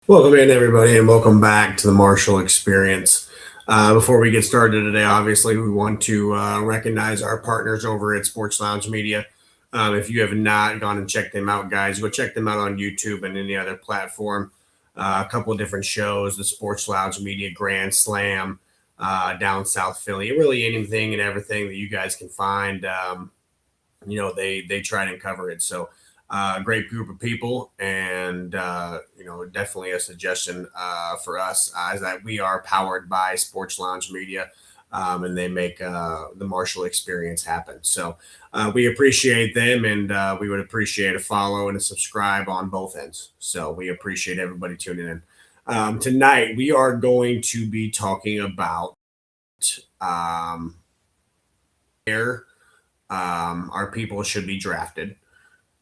Welcome in, everybody, and welcome back to the Marshall Experience. Before we get started today, obviously, we want to recognize our partners over at Sports Lounge Media. If you have not gone and checked them out, guys, go check them out on YouTube and any other platform. A couple of different shows, the Sports Lounge Media Grand Slam, down South Philly, really anything and everything that you guys can find. They try and cover it. So great group of people, and definitely a suggestion for us is that we are powered by Sports Lounge Media, and they make the Marshall experience happen. So we appreciate them, and we would appreciate a follow and a subscribe on both ends. So we appreciate everybody tuning in. Tonight we are going to be talking about um, where our people should be drafted,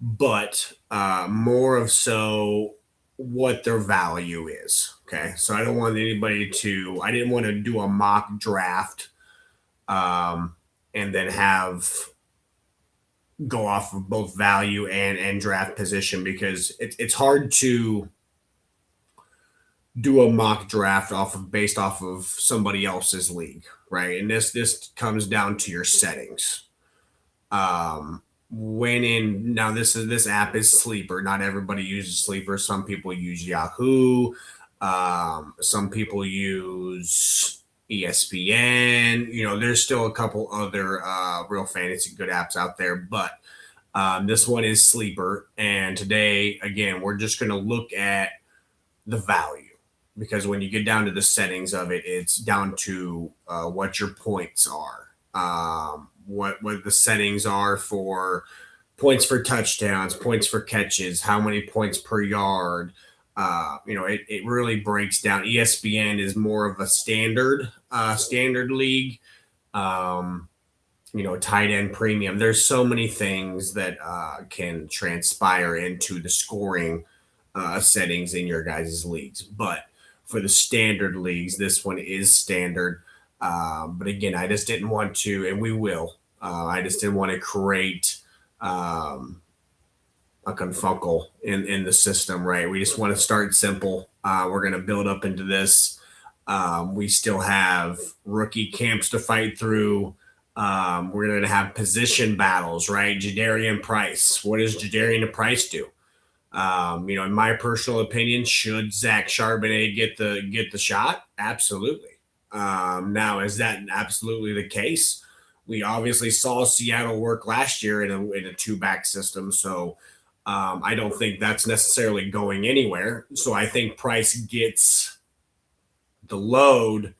but more of so what their value is. Okay, so I didn't want to do a mock draft and then have go off of both value and draft position because it's hard to do a mock draft based off of somebody else's league, right? And this comes down to your settings. When in now this app is Sleeper. Not everybody uses Sleeper. Some people use Yahoo. Some people use ESPN. There's still a couple other real fantasy good apps out there, but this one is Sleeper. And today, again, we're just going to look at the value because when you get down to the settings of it, it's down to what your points are, what the settings are for points for touchdowns, points for catches, how many points per yard. It really breaks down. ESPN is more of a standard league. Um, Tight end premium. There's so many things that can transpire into the scoring settings in your guys' leagues. But for the standard leagues, this one is standard. But again, I just didn't want to, and we will. I just didn't want to create a confuncle in the system, right? We just want to start simple. We're going to build up into this. We still have rookie camps to fight through. We're going to have position battles, right? Jadarian Price. What does Jadarian Price do? In my personal opinion, should Zach Charbonnet get the shot? Absolutely. Now, is that absolutely the case? We obviously saw Seattle work last year in a two back system, so I don't think that's necessarily going anywhere. So I think Price gets the load.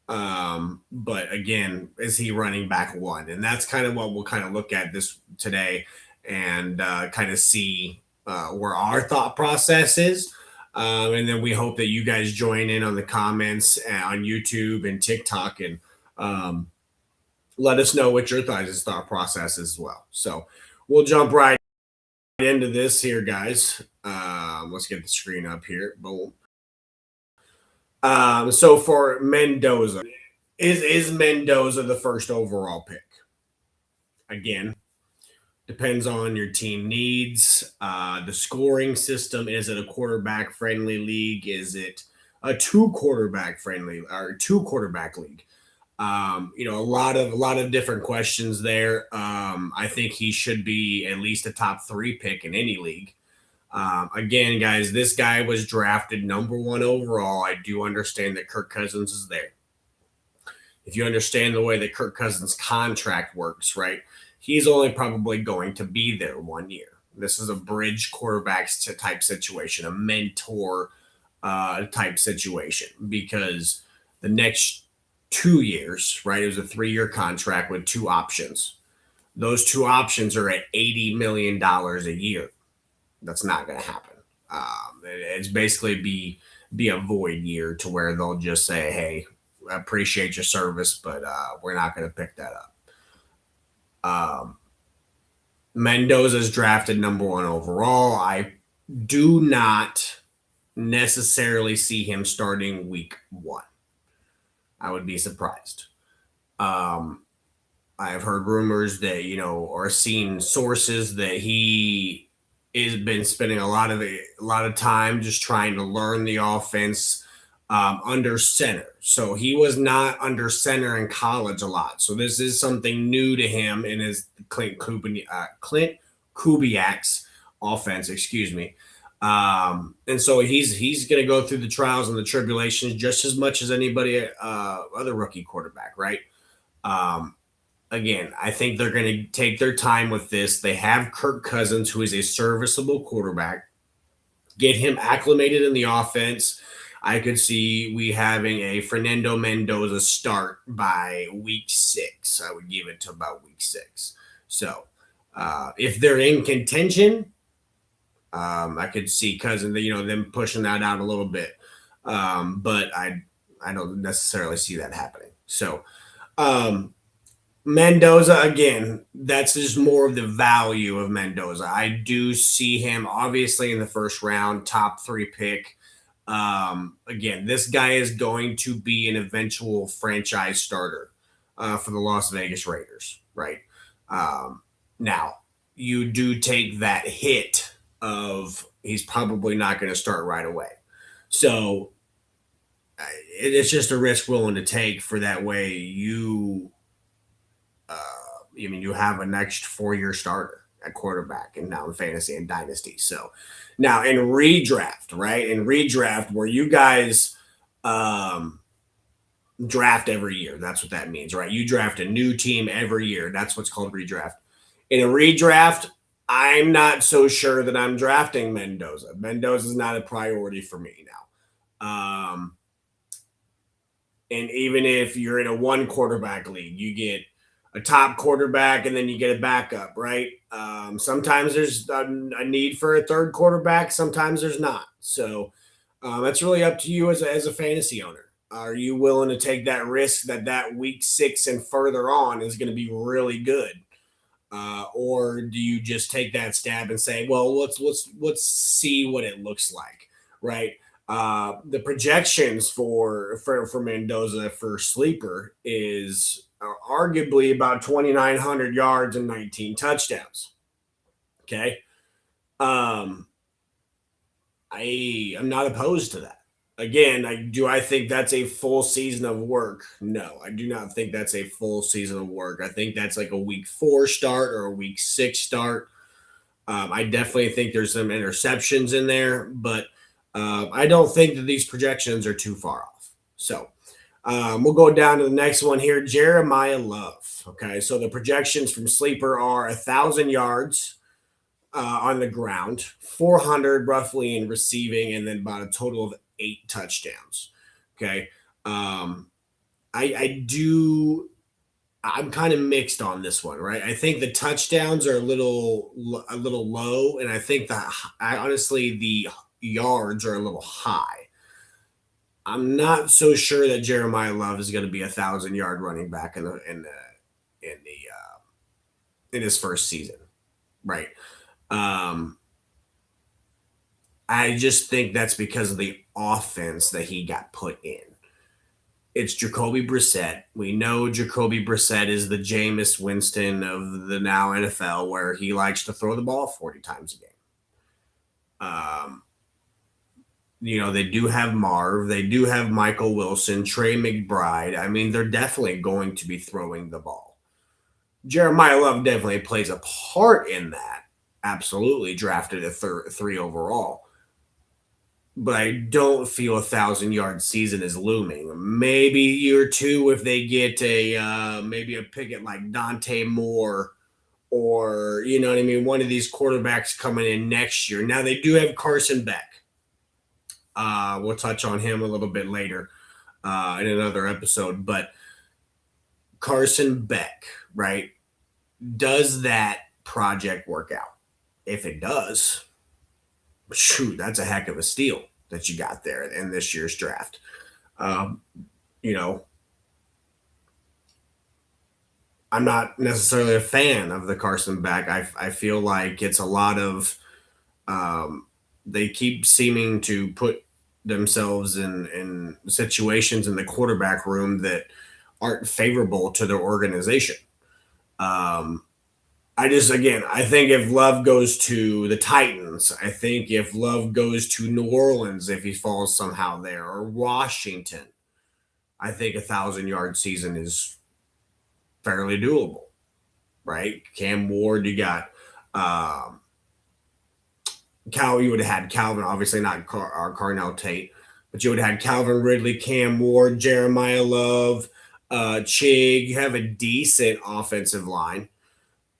But again, is he running back one? And that's kind of what we'll kind of look at this today and kind of see where our thought process is. And then we hope that you guys join in on the comments on YouTube and TikTok and let us know what your guys' thought process is as well. So we'll jump right into this here, guys. Let's get the screen up here. Boom. So for Mendoza, is Mendoza the first overall pick? Again, depends on your team needs. The scoring system, is it a quarterback friendly league? Is it a two quarterback friendly or two quarterback league? A lot of different questions there. I think he should be at least a top three pick in any league. Again, guys, this guy was drafted number one overall. I do understand that Kirk Cousins is there. If you understand the way that Kirk Cousins' contract works, right, he's only probably going to be there 1 year. This is a bridge quarterbacks type situation, a mentor type situation, because the next 2 years, right, it was a 3 year contract with two options. Those two options are at $80 million a year. That's not going to happen. It's basically be a void year to where they'll just say, "Hey, I appreciate your service, but we're not going to pick that up." Um, Mendoza's drafted number one overall. I do not necessarily see him starting week one. I would be surprised. Um, I've heard rumors that, or seen sources that he has been spending a lot of time just trying to learn the offense under center. So he was not under center in college a lot. So this is something new to him in his Clint Kubiak's offense. Excuse me. And so he's going to go through the trials and the tribulations just as much as anybody other rookie quarterback, right? Um, Again, I think they're going to take their time with this. They have Kirk Cousins, who is a serviceable quarterback. Get him acclimated in the offense. I could see we having a Fernando Mendoza start by week 6. I would give it to about week 6. So if they're in contention, I could see Cousins, them pushing that out a little bit. But I don't necessarily see that happening. So um, Mendoza again, that's just more of the value of Mendoza. I do see him obviously in the first round, top 3 pick. Again, this guy is going to be an eventual franchise starter for the Las Vegas Raiders, right? Um, Now, you do take that hit of he's probably not going to start right away. So it's just a risk willing to take for that way you have a next 4-year starter at quarterback and now in fantasy and dynasty. So now in redraft, right? In redraft, where you guys um, draft every year, that's what that means, right? You draft a new team every year. That's what's called redraft. In a redraft, I'm not so sure that I'm drafting Mendoza. Mendoza is not a priority for me now. And even if you're in a one quarterback league, you get a top quarterback and then you get a backup, right? Sometimes there's a need for a third quarterback, sometimes there's not. So that's really up to you as a fantasy owner. Are you willing to take that risk that week 6 and further on is going to be really good? Or do you just take that stab and say, well, let's see what it looks like, right? The projections for Mendoza for sleeper is arguably about 2,900 yards and 19 touchdowns. Okay, um, I am not opposed to that. Again, I think that's a full season of work? No, I do not think that's a full season of work. I think that's like a week 4 start or a week 6 start. I definitely think there's some interceptions in there, but I don't think that these projections are too far off. So we'll go down to the next one here. Jeremiah Love. Okay, so the projections from Sleeper are 1,000 yards on the ground, 400 roughly in receiving, and then about a total of 8 touchdowns. Okay, um, I do. I'm kind of mixed on this one, right? I think the touchdowns are a little low, and I think honestly the yards are a little high. I'm not so sure that Jeremiah Love is going to be 1,000 yard running back in his first season, right? Um, I just think that's because of the offense that he got put in. It's Jacoby Brissett. We know Jacoby Brissett is the Jameis Winston of the now NFL, where he likes to throw the ball 40 times a game. Um, they do have Marv. They do have Michael Wilson, Trey McBride. I mean, they're definitely going to be throwing the ball. Jeremiah Love definitely plays a part in that. Absolutely, drafted at 3 overall. But I don't feel 1,000 yard season is looming. Maybe year 2 if they get maybe a pick at like Dante Moore, or you know what I mean, one of these quarterbacks coming in next year. Now they do have Carson Beck. We'll touch on him a little bit later in another episode. But Carson Beck, right? Does that project work out? If it does, shoot, that's a heck of a steal that you got there in this year's draft. Um, you know, I'm not necessarily a fan of the Carson Beck. I feel like it's a lot of they keep seeming to put themselves in situations in the quarterback room that aren't favorable to their organization. Um, I think if Love goes to the Titans, I think if Love goes to New Orleans, if he falls somehow there, or Washington, I think 1,000 yard season is fairly doable, right? Cam Ward, you got um, you would have had Calvin, obviously not Carnell Tate, but you would have had Calvin Ridley, Cam Ward, Jeremiah Love, Chig. You have a decent offensive line.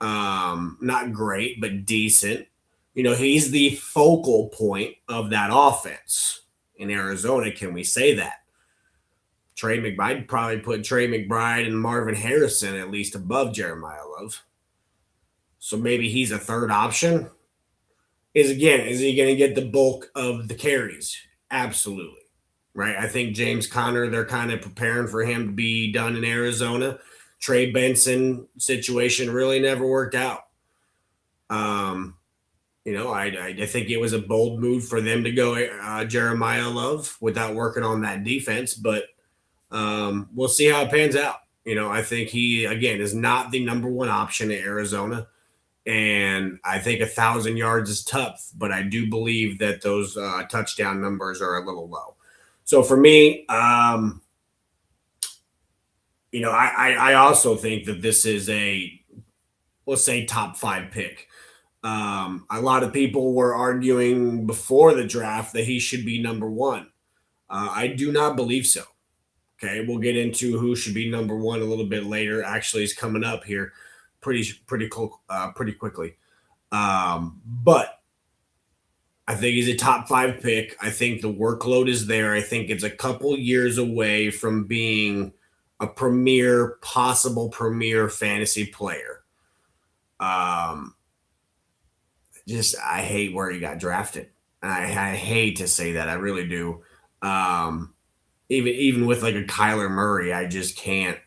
Not great, but decent. He's the focal point of that offense in Arizona. Can we say that? Trey McBride probably put Trey McBride and Marvin Harrison at least above Jeremiah Love. So maybe he's a third option. Is he going to get the bulk of the carries? Absolutely. Right. I think James Conner, they're kind of preparing for him to be done in Arizona. Trey Benson situation really never worked out. I think it was a bold move for them to go Jeremiah Love without working on that defense, but we'll see how it pans out. I think he, again, is not the number one option in Arizona. And I think 1,000 yards is tough, but I do believe that those touchdown numbers are a little low. So for me, I also think that this is let's say, top 5 pick. A lot of people were arguing before the draft that he should be number 1. I do not believe so. Okay, we'll get into who should be number 1 a little bit later. Actually, is coming up here pretty quickly. But I think he's a top 5 pick. I think the workload is there. I think it's a couple years away from being a possible premier fantasy player. I hate where he got drafted. I hate to say that. I really do. Even with like a Kyler Murray, I just can't.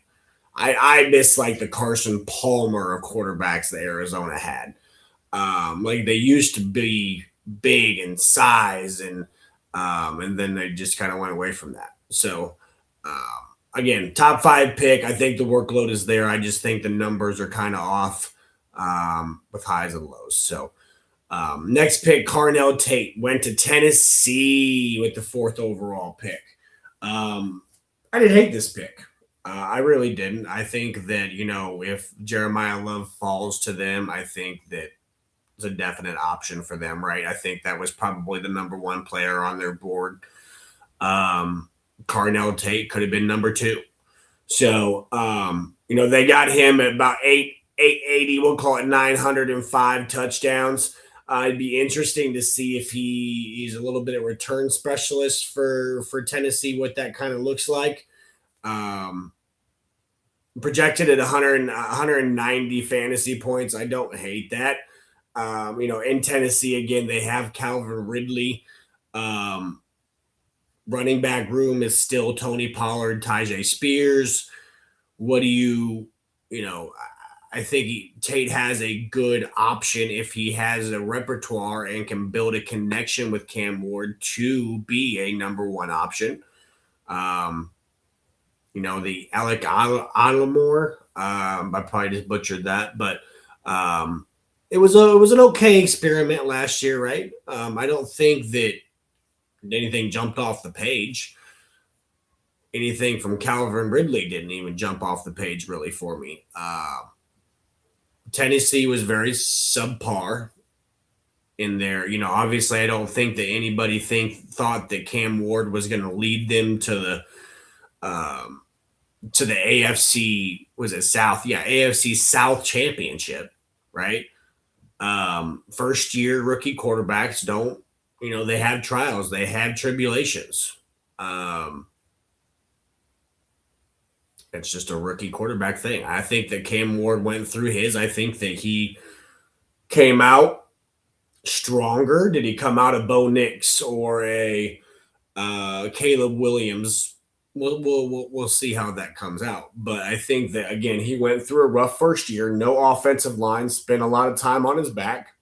I miss like the Carson Palmer of quarterbacks that Arizona had. Like they used to be big in size, and then they just kind of went away from that. So again, top 5 pick. I think the workload is there. I just think the numbers are kind of off with highs and lows. So next pick, Carnell Tate went to Tennessee with the 4th overall pick. I didn't hate this pick. I really didn't. I think that, if Jeremiah Love falls to them, I think that it's a definite option for them, right? I think that was probably the number 1 player on their board. Carnell Tate could have been number 2. So, they got him at about 880, we'll call it 905 touchdowns. It'd be interesting to see if he's a little bit of a return specialist for Tennessee, what that kind of looks like. Projected at 190 fantasy points. I don't hate that. In Tennessee, again, they have Calvin Ridley. Running back room is still Tony Pollard, Tyjae Spears. What do I think Tate has a good option if he has a repertoire and can build a connection with Cam Ward to be a number 1 option. The Alec Alamore, I probably just butchered that, but it was an okay experiment last year, right? I don't think that anything jumped off the page. Anything from Calvin Ridley didn't even jump off the page really for me. Tennessee was very subpar in there. Obviously, I don't think that anybody thought that Cam Ward was going to lead them to the AFC, was it South? Yeah, AFC South Championship, right? First year rookie quarterbacks don't, they have trials, they have tribulations. It's just a rookie quarterback thing. I think that Cam Ward went through his. I think that he came out stronger. Did he come out of Bo Nix or a Caleb Williams? We'll see how that comes out. But I think that, again, he went through a rough first year. No offensive line. Spent a lot of time on his back.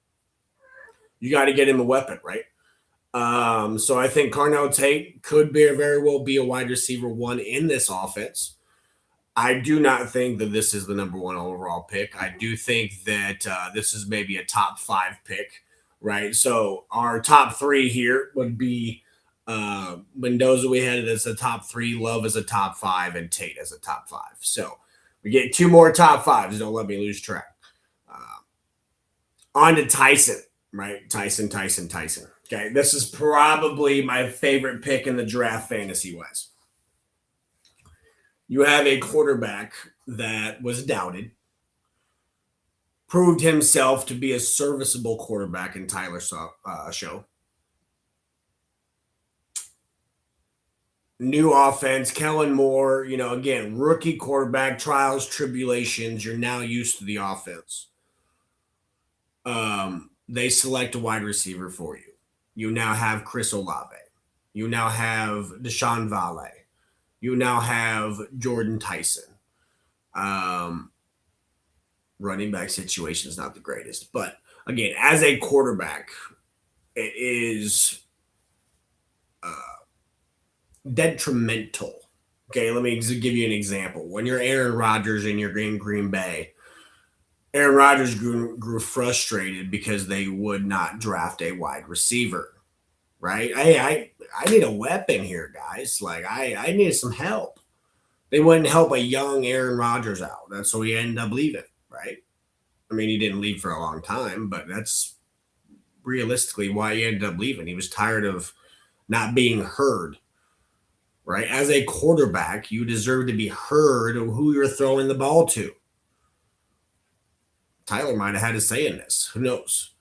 You got to get him a weapon, right? So I think Carnell Tate could very well be a wide receiver 1 in this offense. I do not think that this is the number one overall pick. I do think that this is maybe a top five pick, right? So our top three here would be Mendoza. We had it as a top three, Love as a top five, and Tate as a top five. So we get two more top fives. Don't let me lose track. On to Tyson, right? Tyson. Okay, this is probably my favorite pick in the draft fantasy wise. You have a quarterback that was doubted, proved himself to be a serviceable quarterback in Tyler Show. New offense, Kellen Moore, again, rookie quarterback, trials, tribulations. You're now used to the offense. They select a wide receiver for you. You now have Chris Olave. You now have Deshaun Valle. You now have Jordan Tyson. Running back situation is not the greatest, but again, as a quarterback, it is detrimental. Okay, let me give you an example. When you're Aaron Rodgers and you're in Green Bay, Aaron Rodgers grew frustrated because they would not draft a wide receiver, right? I need a weapon here, guys. Like, I need some help. They wouldn't help a young Aaron Rodgers out. That's why he ended up leaving, right? I mean, he didn't leave for a long time, but that's realistically why he ended up leaving. He was tired of not being heard, right? As a quarterback, you deserve to be heard of who you're throwing the ball to. Tyler might have had a say in this. Who knows?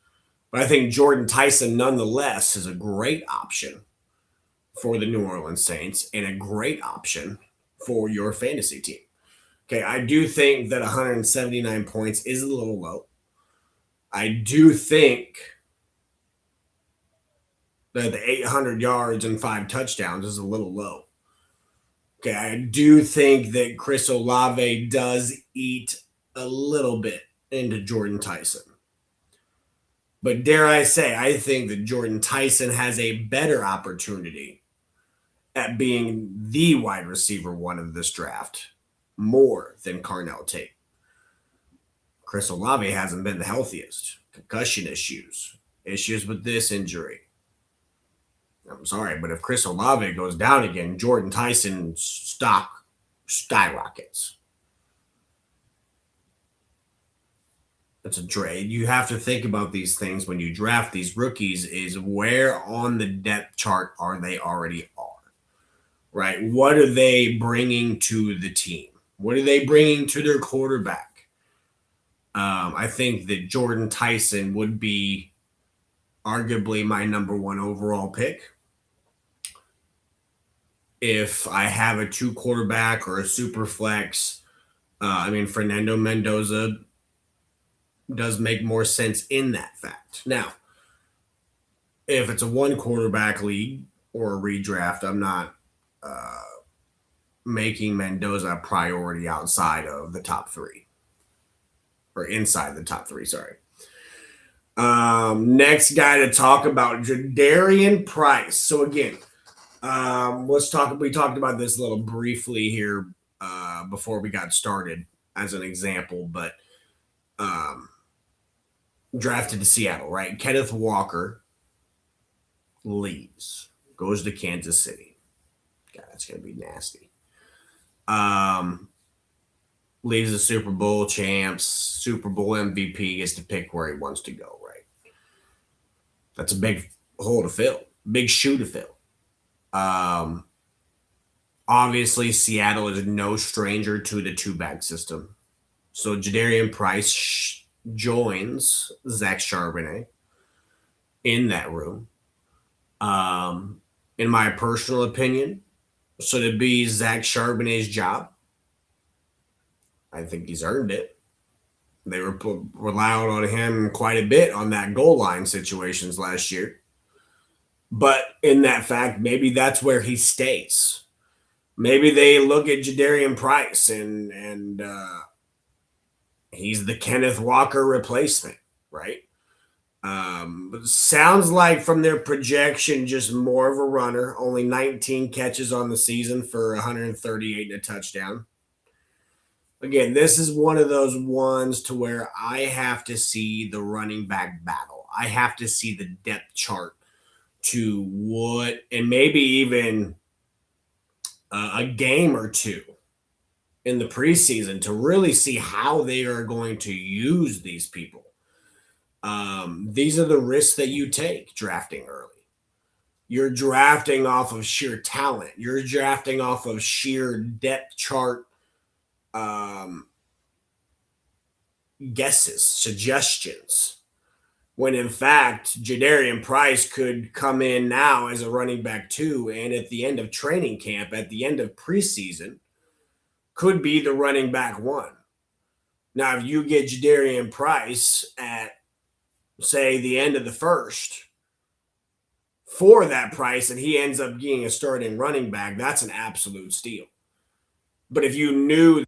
But I think Jordan Tyson, nonetheless, is a great option for the New Orleans Saints and a great option for your fantasy team. Okay, I do think that 179 points is a little low. I do think that the 800 yards and 5 touchdowns is a little low. Okay, I do think that Chris Olave does eat a little bit into Jordan Tyson. But dare I say, I think that Jordan Tyson has a better opportunity at being the wide receiver one of this draft more than Carnell Tate. Chris Olave hasn't been the healthiest. Concussion issues with this injury. I'm sorry, but if Chris Olave goes down again, Jordan Tyson's stock skyrockets. It's a trade. You have to think about these things when you draft these rookies is where on the depth chart are they already are, right? What are they bringing to the team? What are they bringing to their quarterback? I think that Jordan Tyson would be arguably my number one overall pick. If I have a 2 quarterback or a super flex, Fernando Mendoza does make more sense in that fact. Now, if it's a 1 quarterback league or a redraft, I'm not making Mendoza a priority outside of the top 3 or inside the top 3. Sorry. Next guy to talk about, Jadarian Price. So again, we talked about this a little briefly here before we got started as an example, but drafted to Seattle, right? Kenneth Walker leaves, goes to Kansas City. God, that's going to be nasty. Leaves the Super Bowl champs, Super Bowl MVP, gets to pick where he wants to go, right? That's a big hole to fill, big shoe to fill. Obviously, Seattle is no stranger to the 2-back system. So Jadarian Price joins Zach Charbonnet in that room. In my personal opinion, so to be Zach Charbonnet's job, I think he's earned it. They were relied on him quite a bit on that goal line situations last year. But in that fact, maybe that's where he stays. Maybe they look at Jadarian Price and he's the Kenneth Walker replacement, right? Sounds like from their projection, just more of a runner. Only 19 catches on the season for 138 and a touchdown. Again, this is one of those ones to where I have to see the running back battle. I have to see the depth chart to what, and maybe even a game or two in the preseason to really see how they are going to use these people. These are the risks that you take drafting early. You're drafting off of sheer talent. You're drafting off of sheer depth chart um, guesses, suggestions. When in fact, Jadarian Price could come in now as a running back two, and at the end of training camp, at the end of preseason, could be the running back one. Now, if you get Jadarian Price at, say, the end of the first for that price, and he ends up being a starting running back, that's an absolute steal. But if you knew